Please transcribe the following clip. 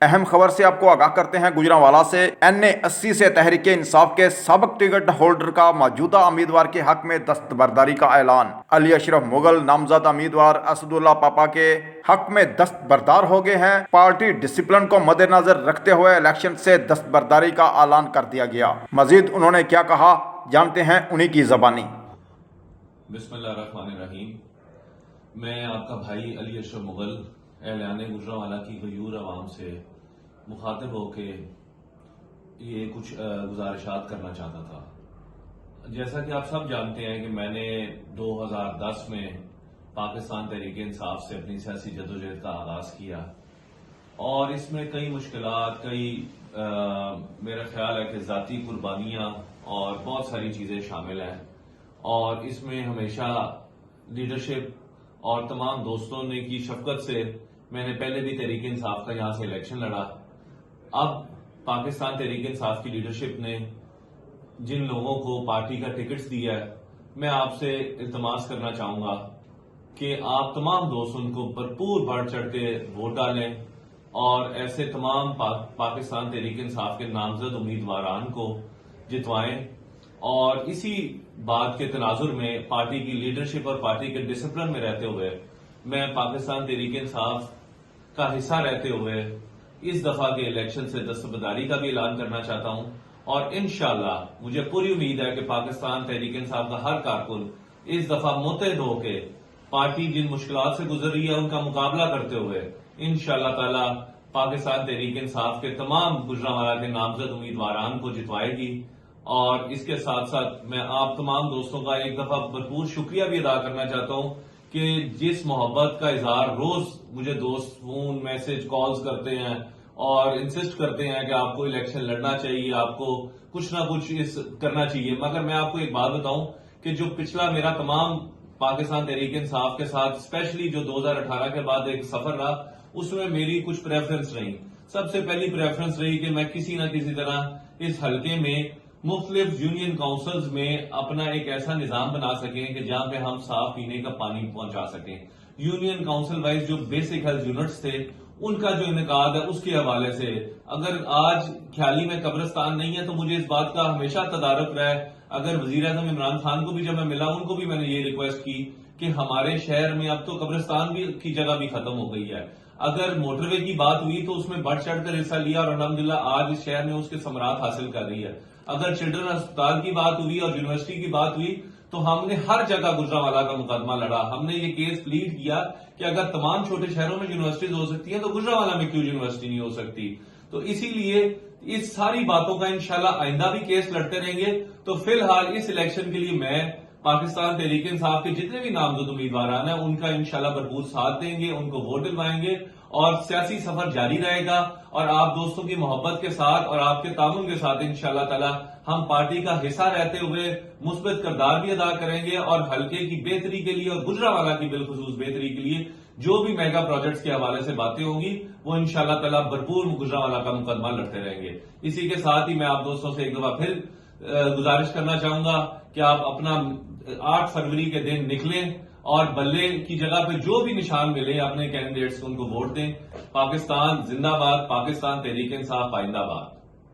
اہم خبر سے آپ کو آگاہ کرتے ہیں گجرانوالہ سے NA80 سے تحریک انصاف کے سابق ٹکٹ ہولڈر کا موجودہ امیدوار کے حق میں دستبرداری کا اعلان۔ علی اشرف مغل نامزد امیدوار اسد اللہ پاپا کے حق میں دستبردار ہو گئے ہیں۔ پارٹی ڈسپلن کو مد نظر رکھتے ہوئے الیکشن سے دستبرداری کا اعلان کر دیا گیا۔ مزید انہوں نے کیا کہا، جانتے ہیں انہی کی زبانی۔ بسم اللہ الرحمن الرحیم۔ میں آپ کا بھائی علی اشرف مغل اعلان گجرانوالہ کی غیور عوام سے مخاطب ہو کے یہ کچھ گزارشات کرنا چاہتا تھا۔ جیسا کہ آپ سب جانتے ہیں کہ میں نے 2010 میں پاکستان تحریک انصاف سے اپنی سیاسی جدوجہد کا آغاز کیا، اور اس میں کئی مشکلات، میرا خیال ہے کہ ذاتی قربانیاں اور بہت ساری چیزیں شامل ہیں، اور اس میں ہمیشہ لیڈرشپ اور تمام دوستوں نے کی شفقت سے میں نے پہلے بھی تحریک انصاف کا یہاں سے الیکشن لڑا۔ اب پاکستان تحریک انصاف کی لیڈرشپ نے جن لوگوں کو پارٹی کا ٹکٹس دیا ہے، میں آپ سے التماس کرنا چاہوں گا کہ آپ تمام دوست ان کو بھرپور بڑھ چڑھ کے ووٹ ڈالیں اور ایسے تمام پاکستان تحریک انصاف کے نامزد امیدواران کو جتوائیں، اور اسی بات کے تناظر میں پارٹی کی لیڈرشپ اور پارٹی کے ڈسپلن میں رہتے ہوئے میں پاکستان تحریک انصاف کا حصہ رہتے ہوئے اس دفعہ کے الیکشن سے دستبرداری کا بھی اعلان کرنا چاہتا ہوں، اور انشاءاللہ مجھے پوری امید ہے کہ پاکستان تحریک انصاف کا ہر کارکن اس دفعہ متحد ہو کے پارٹی جن مشکلات سے گزر رہی ہے ان کا مقابلہ کرتے ہوئے انشاءاللہ تعالی پاکستان تحریک انصاف کے تمام گجرانوالہ کے نامزد امیدواران کو جتوائے گی۔ اور اس کے ساتھ ساتھ میں آپ تمام دوستوں کا ایک دفعہ بھرپور شکریہ بھی ادا کرنا چاہتا ہوں کہ جس محبت کا اظہار روز مجھے دوست فون میسج کالز کرتے ہیں اور انسسٹ کرتے ہیں کہ آپ کو الیکشن لڑنا چاہیے، آپ کو کچھ نہ کچھ کرنا چاہیے۔ مگر میں آپ کو ایک بات بتاؤں کہ جو پچھلا میرا تمام پاکستان تحریک انصاف کے ساتھ اسپیشلی جو 2018 کے بعد ایک سفر رہا، اس میں میری کچھ پریفرنس رہی۔ سب سے پہلی پریفرنس رہی کہ میں کسی نہ کسی طرح اس حلقے میں مختلف یونین کاؤنسلز میں اپنا ایک ایسا نظام بنا سکیں کہ جہاں پہ ہم صاف پینے کا پانی پہنچا سکیں۔ یونین کاؤنسل وائز جو بیسک ہیلتھ یونٹس تھے ان کا جو انعقاد ہے اس کے حوالے سے اگر آج خیالی میں قبرستان نہیں ہے تو مجھے اس بات کا ہمیشہ تدارک رہا ہے۔ اگر وزیر اعظم عمران خان کو بھی جب میں ملا ان کو بھی میں نے یہ ریکویسٹ کی کہ ہمارے شہر میں اب تو قبرستان بھی کی جگہ بھی ختم ہو گئی ہے۔ اگر موٹر وے کی بات ہوئی تو اس میں بڑھ چڑھ کر حصہ لیا، اور الحمدللہ آج اس شہر میں اس کے ثمرات حاصل کر رہی ہے۔ اگر چلڈرن ہسپتال کی بات ہوئی اور یونیورسٹی کی بات ہوئی تو ہم نے ہر جگہ گجرانوالہ کا مقدمہ لڑا۔ ہم نے یہ کیس پلیڈ کیا کہ اگر تمام چھوٹے شہروں میں یونیورسٹیز ہو سکتی ہیں تو گجرانوالہ میں کیوں یونیورسٹی نہیں ہو سکتی؟ تو اسی لیے اس ساری باتوں کا انشاءاللہ آئندہ بھی کیس لڑتے رہیں گے۔ تو فی الحال اس الیکشن کے لیے میں پاکستان تحریک انصاف کے جتنے بھی نامزد امیدواران ہیں ان کا انشاءاللہ بھرپور ساتھ دیں گے، ان کو ووٹ دلوائیں گے، اور سیاسی سفر جاری رہے گا، اور آپ دوستوں کی محبت کے ساتھ اور آپ کے تعاون کے ساتھ انشاءاللہ تعالی ہم پارٹی کا حصہ رہتے ہوئے مثبت کردار بھی ادا کریں گے، اور حلقے کی بہتری کے لیے اور گجرانوالہ کی بالخصوص بہتری کے لیے جو بھی میگا پروجیکٹس کے حوالے سے باتیں ہوں گی وہ انشاءاللہ تعالی بھرپور گجرانوالہ کا مقدمہ لڑتے رہیں گے۔ اسی کے ساتھ ہی میں آپ دوستوں سے ایک دفعہ پھر گزارش کرنا چاہوں گا کہ آپ اپنا 8 فروری کے دن نکلیں اور بلے کی جگہ پہ جو بھی نشان ملے اپنے کینڈیڈیٹس کو ان کو ووٹ دیں۔ پاکستان زندہ باد، پاکستان تحریک انصاف آئندہ باد۔